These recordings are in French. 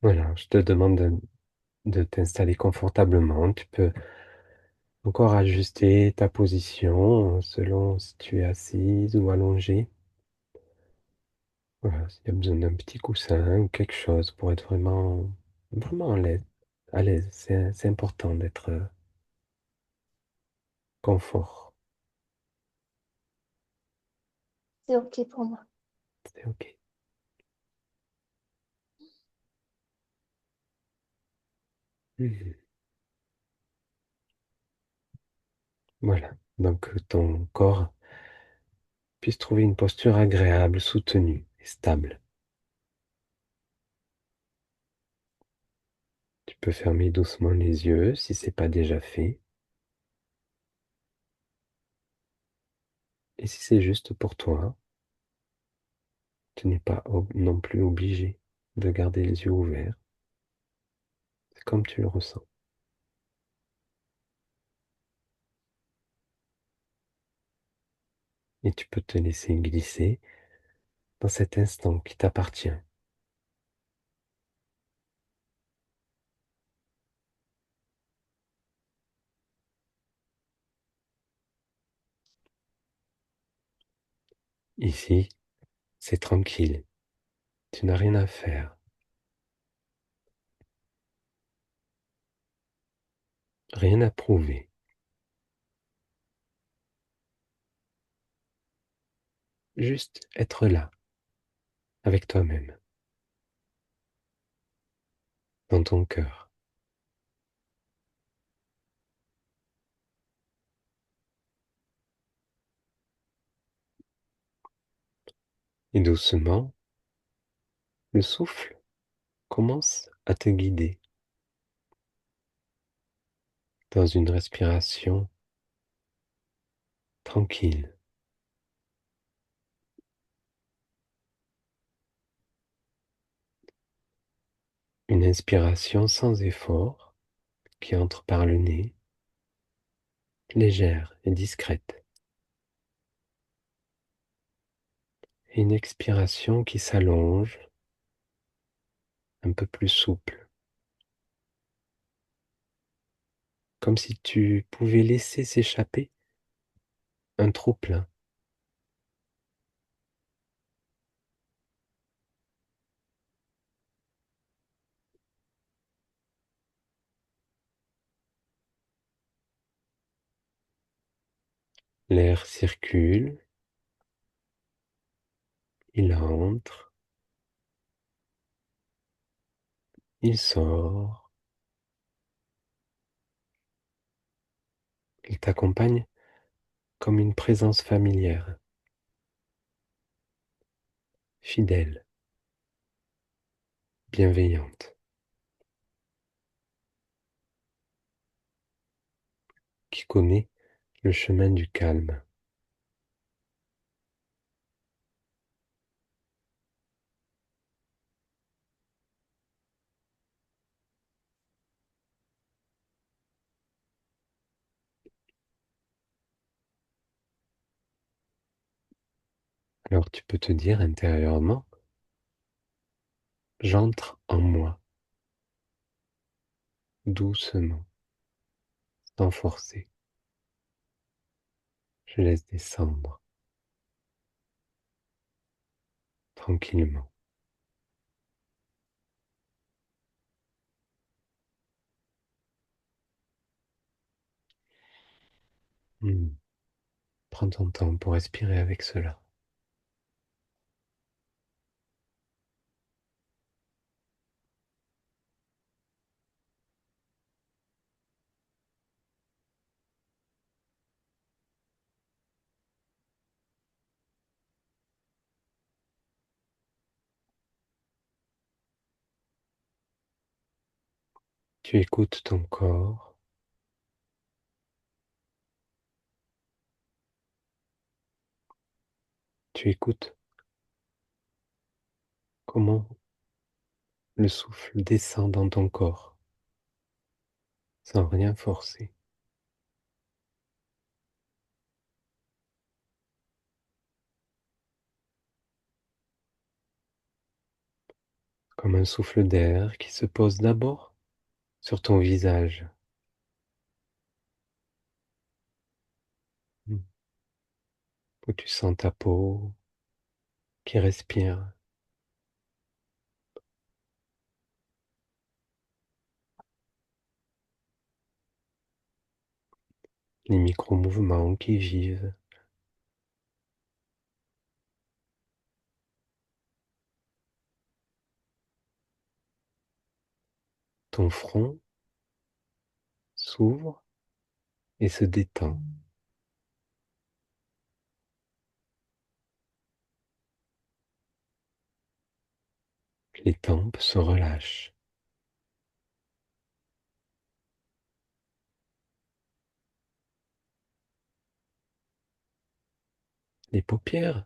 Voilà, je te demande de t'installer confortablement. Tu peux encore ajuster ta position selon si tu es assise ou allongée. Voilà, s'il y a besoin d'un petit coussin ou quelque chose pour être vraiment à l'aise. À l'aise, c'est important d'être confort. C'est OK pour moi. C'est OK. Mhm. Voilà, donc ton corps puisse trouver une posture agréable, soutenue et stable. Tu peux fermer doucement les yeux si c'est pas déjà fait. Et si c'est juste pour toi, tu n'es pas non plus obligé de garder les yeux ouverts. C'est comme tu le ressens. Et tu peux te laisser glisser dans cet instant qui t'appartient. Ici, c'est tranquille. Tu n'as rien à faire, rien à prouver. Juste être là, avec toi-même, dans ton cœur. Et doucement, le souffle commence à te guider dans une respiration tranquille. Une inspiration sans effort qui entre par le nez, légère et discrète. Et une expiration qui s'allonge, un peu plus souple, comme si tu pouvais laisser s'échapper un trop-plein. L'air circule, il entre, il sort, il t'accompagne comme une présence familière, fidèle, bienveillante, qui connaît le chemin du calme. Alors tu peux te dire intérieurement, j'entre en moi, doucement, sans forcer. Je laisse descendre, tranquillement. Hmm. Prends ton temps pour respirer avec cela. Tu écoutes ton corps, tu écoutes comment le souffle descend dans ton corps, sans rien forcer, comme un souffle d'air qui se pose d'abord sur ton visage, mm, où tu sens ta peau qui respire, les micro-mouvements qui vivent, ton front s'ouvre et se détend, les tempes se relâchent, les paupières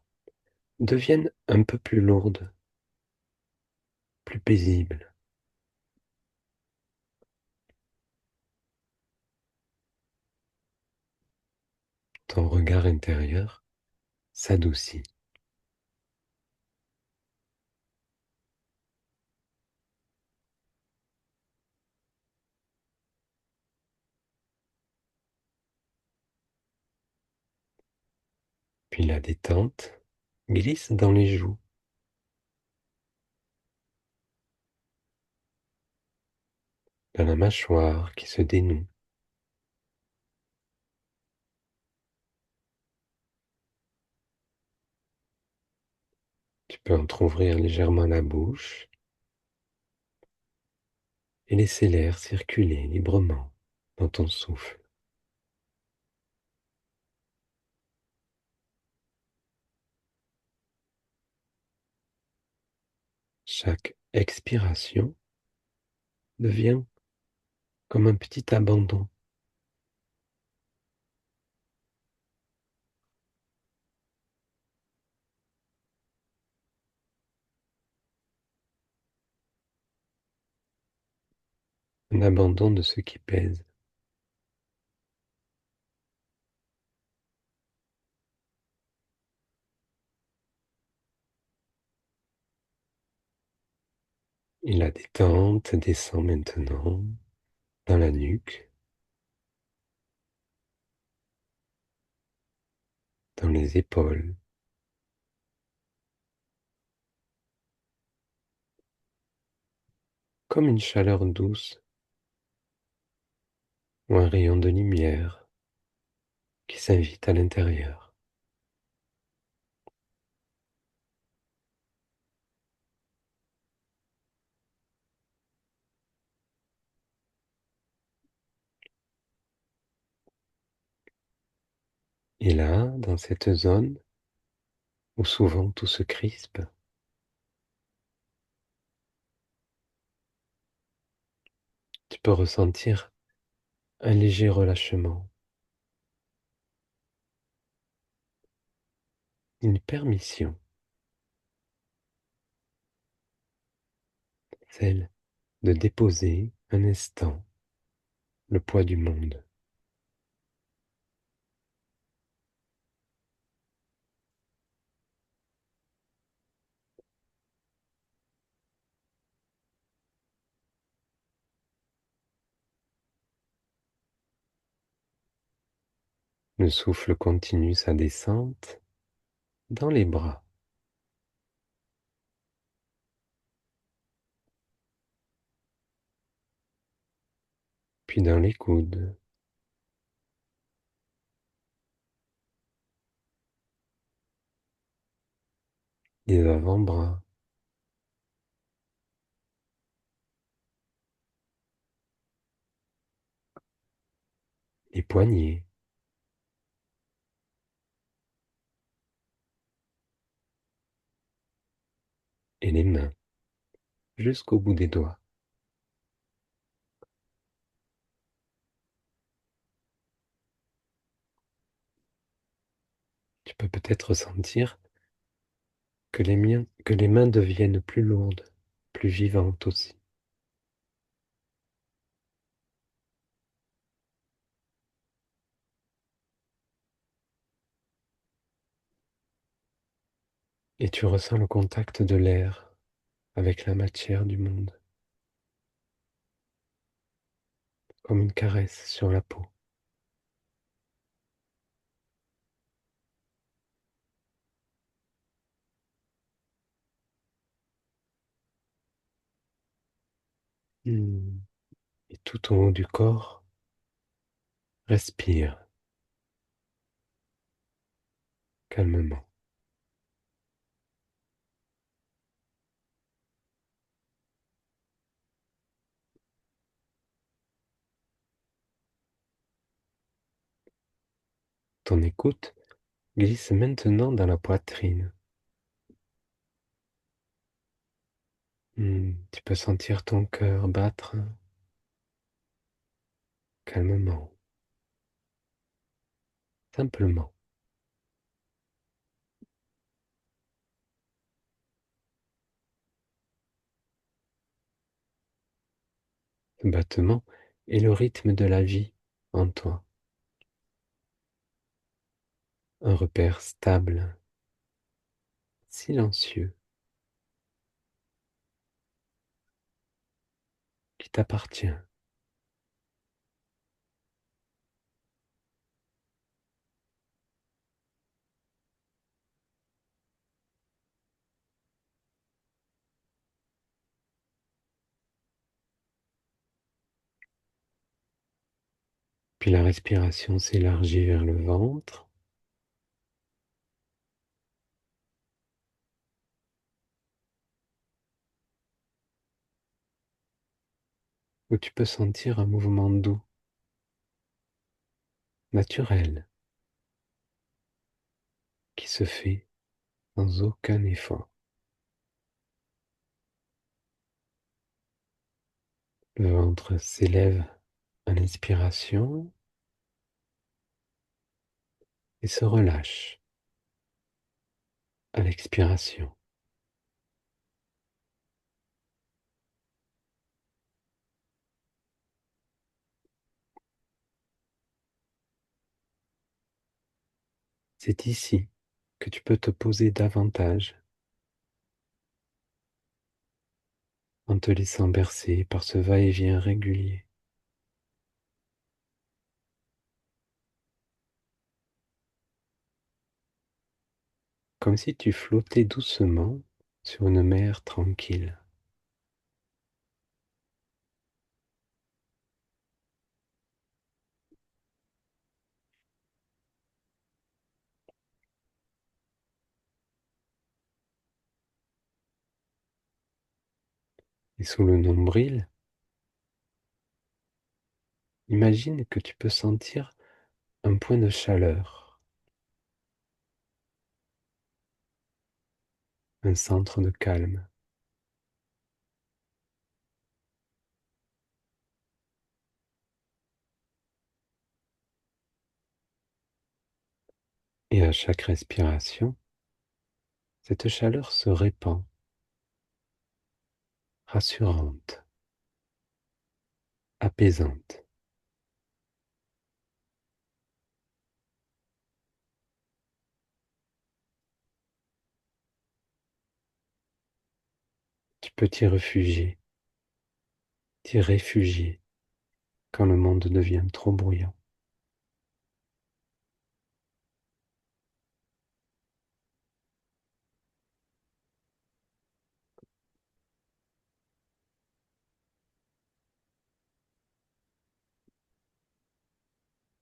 deviennent un peu plus lourdes, plus paisibles, ton regard intérieur s'adoucit. Puis la détente glisse dans les joues, dans la mâchoire qui se dénoue. Tu peux entrouvrir légèrement la bouche et laisser l'air circuler librement dans ton souffle. Chaque expiration devient comme un petit abandon, un abandon de ce qui pèse. Et la détente descend maintenant dans la nuque, dans les épaules, comme une chaleur douce ou un rayon de lumière qui s'invite à l'intérieur. Et là, dans cette zone où souvent tout se crispe, tu peux ressentir un léger relâchement, une permission, celle de déposer un instant le poids du monde. Le souffle continue sa descente dans les bras, puis dans les coudes, les avant-bras, les poignets et les mains jusqu'au bout des doigts. Tu peux peut-être sentir que les mains deviennent plus lourdes, plus vivantes aussi. Et tu ressens le contact de l'air avec la matière du monde, comme une caresse sur la peau. Hmm. Et tout au haut du corps, respire calmement. Ton écoute glisse maintenant dans la poitrine. Tu peux sentir ton cœur battre calmement, simplement. Ce battement est le rythme de la vie en toi, un repère stable, silencieux, qui t'appartient. Puis la respiration s'élargit vers le ventre, où tu peux sentir un mouvement doux, naturel, qui se fait sans aucun effort. Le ventre s'élève à l'inspiration et se relâche à l'expiration. C'est ici que tu peux te poser davantage en te laissant bercer par ce va-et-vient régulier, comme si tu flottais doucement sur une mer tranquille. Et sous le nombril, imagine que tu peux sentir un point de chaleur, un centre de calme. Et à chaque respiration, cette chaleur se répand, rassurante, apaisante. Tu peux t'y réfugier quand le monde devient trop bruyant.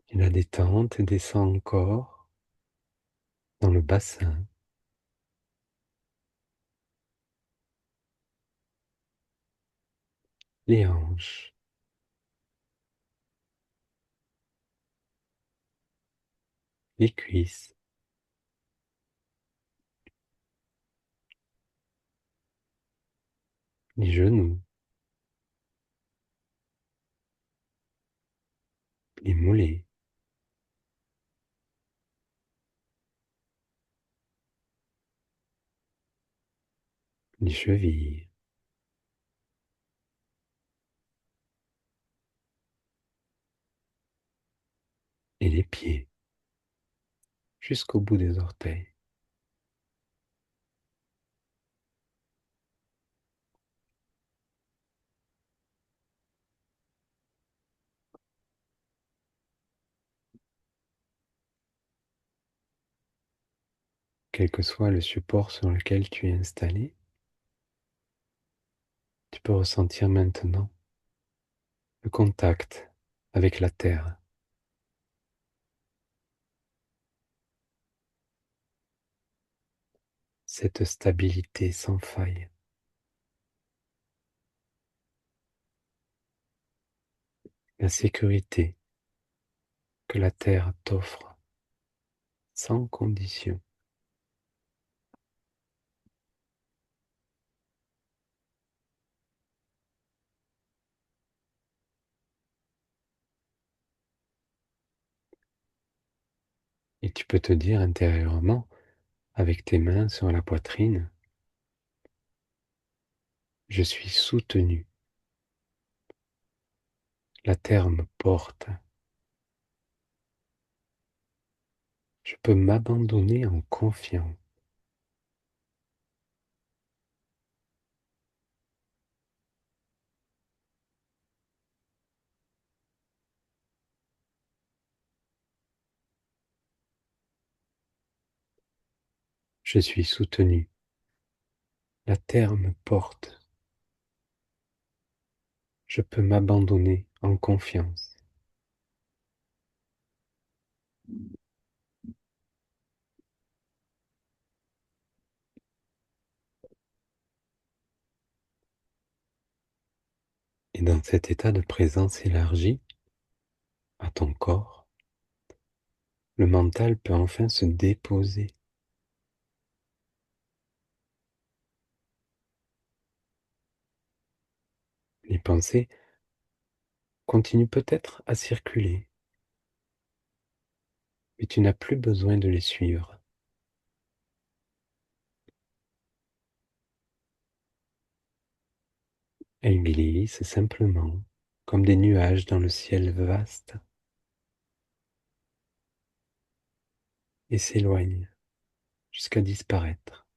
Et la détente descend encore dans le bassin, les hanches, les cuisses, les genoux, les mollets, les chevilles et les pieds jusqu'au bout des orteils. quel que soit le support sur lequel tu es installé, tu peux ressentir maintenant le contact avec la terre, cette stabilité sans faille, la sécurité que la terre t'offre sans condition. Et tu peux te dire intérieurement, avec tes mains sur la poitrine, je suis soutenu, la terre me porte, je peux m'abandonner en confiance. Je suis soutenu, la terre me porte, je peux m'abandonner en confiance. Et dans cet état de présence élargie à ton corps, le mental peut enfin se déposer. Les pensées continuent peut-être à circuler, mais tu n'as plus besoin de les suivre. Elles glissent simplement comme des nuages dans le ciel vaste et s'éloignent jusqu'à disparaître.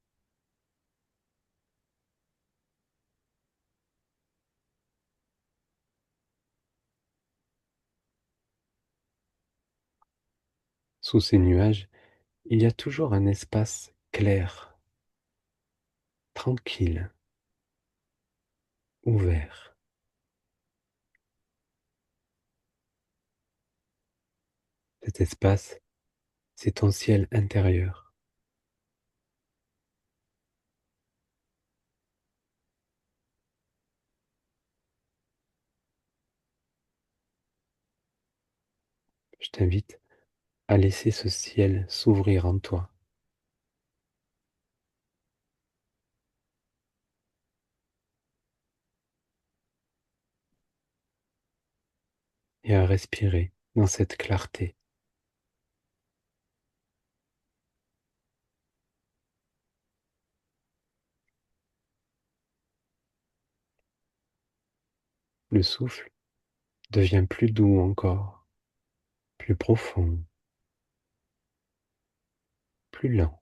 Sous ces nuages, il y a toujours un espace clair, tranquille, ouvert. Cet espace, c'est ton ciel intérieur. Je t'invite à laisser ce ciel s'ouvrir en toi et à respirer dans cette clarté. Le souffle devient plus doux encore, plus profond, plus lent.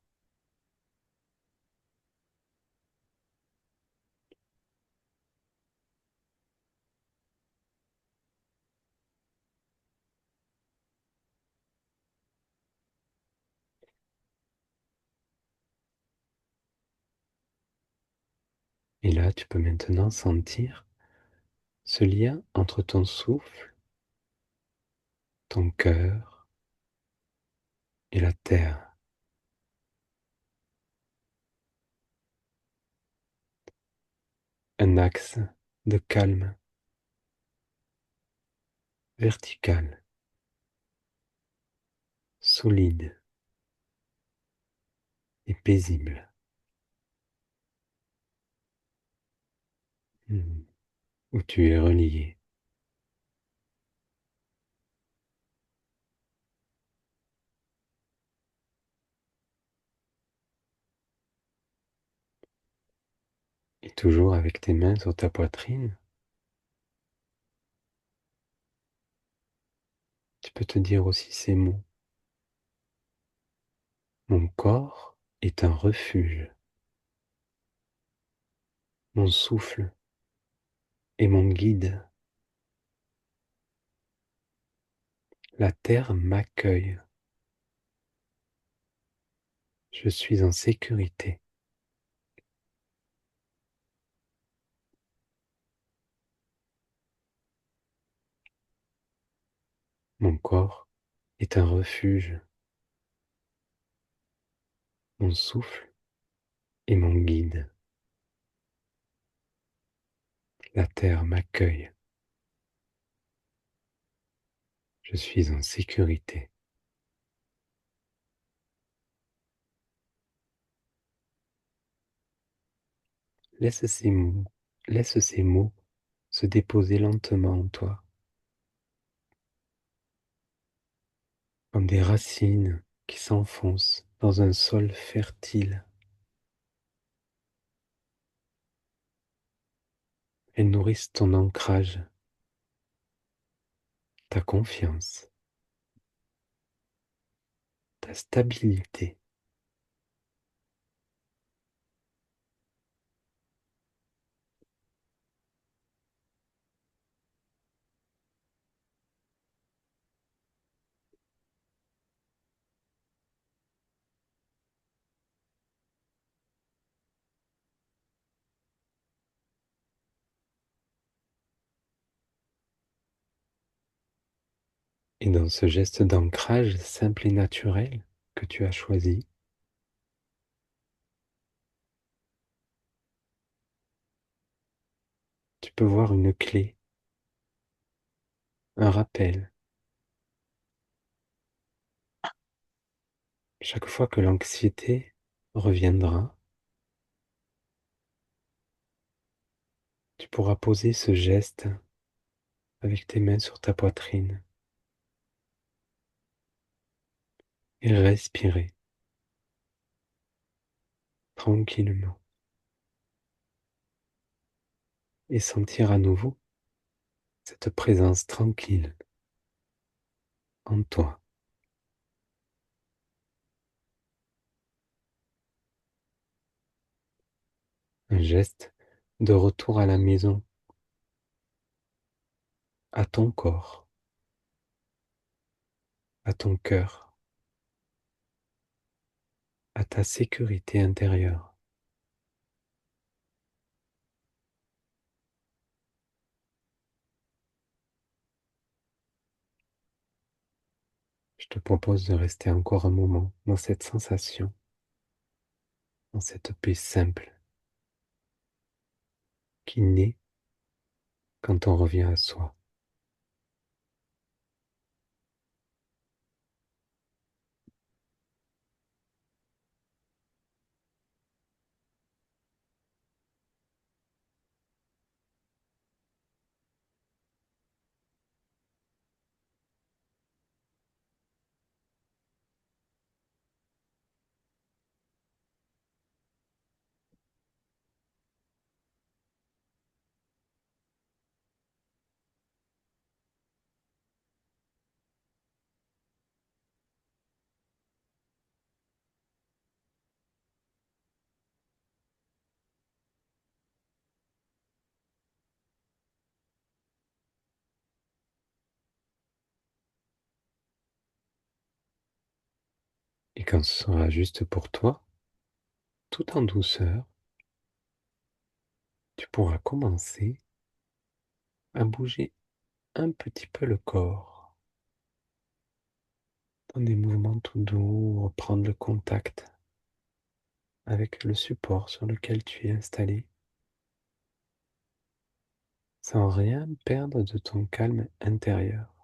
Et là, tu peux maintenant sentir ce lien entre ton souffle, ton cœur et la terre. Un axe de calme vertical, solide et paisible. Hmm. Où tu es relié. Et toujours avec tes mains sur ta poitrine, tu peux te dire aussi ces mots. Mon corps est un refuge. Mon souffle est mon guide. La terre m'accueille. Je suis en sécurité. Mon corps est un refuge. Mon souffle est mon guide. La terre m'accueille. Je suis en sécurité. Laisse ces mots, laisse ces mots se déposer lentement en toi, comme des racines qui s'enfoncent dans un sol fertile. Elles nourrissent ton ancrage, ta confiance, ta stabilité. Et dans ce geste d'ancrage simple et naturel que tu as choisi, tu peux voir une clé, un rappel. Chaque fois que l'anxiété reviendra, tu pourras poser ce geste avec tes mains sur ta poitrine et respirer tranquillement et sentir à nouveau cette présence tranquille en toi. Un geste de retour à la maison, à ton corps, à ton cœur, à ta sécurité intérieure. Je te propose de rester encore un moment dans cette sensation, dans cette paix simple qui naît quand on revient à soi. Et quand ce sera juste pour toi, tout en douceur, tu pourras commencer à bouger un petit peu le corps, dans des mouvements tout doux, reprendre le contact avec le support sur lequel tu es installé, sans rien perdre de ton calme intérieur.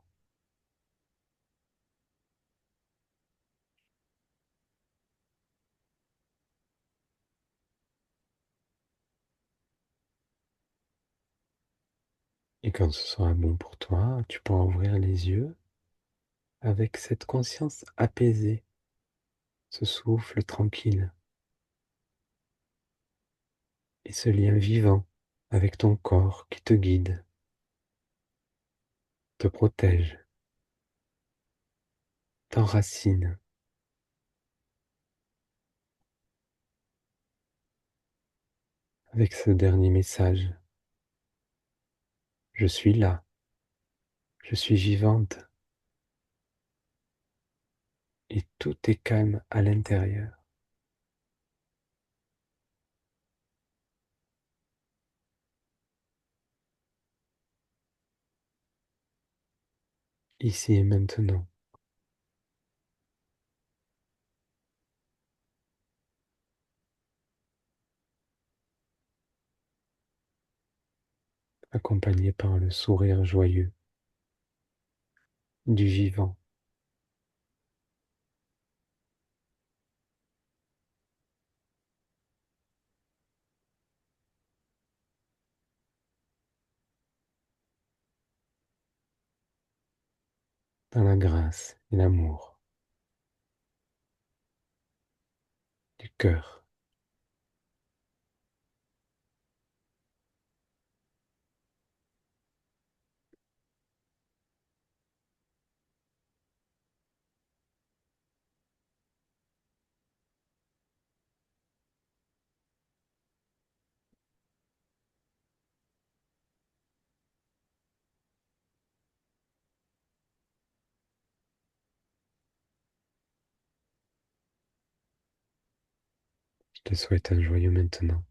Et quand ce sera bon pour toi, tu pourras ouvrir les yeux avec cette conscience apaisée, ce souffle tranquille et ce lien vivant avec ton corps qui te guide, te protège, t'enracine avec ce dernier message. Je suis là, je suis vivante et tout est calme à l'intérieur. ici et maintenant, accompagné par le sourire joyeux du vivant, dans la grâce et l'amour du cœur. Je te souhaite un joyeux maintenant.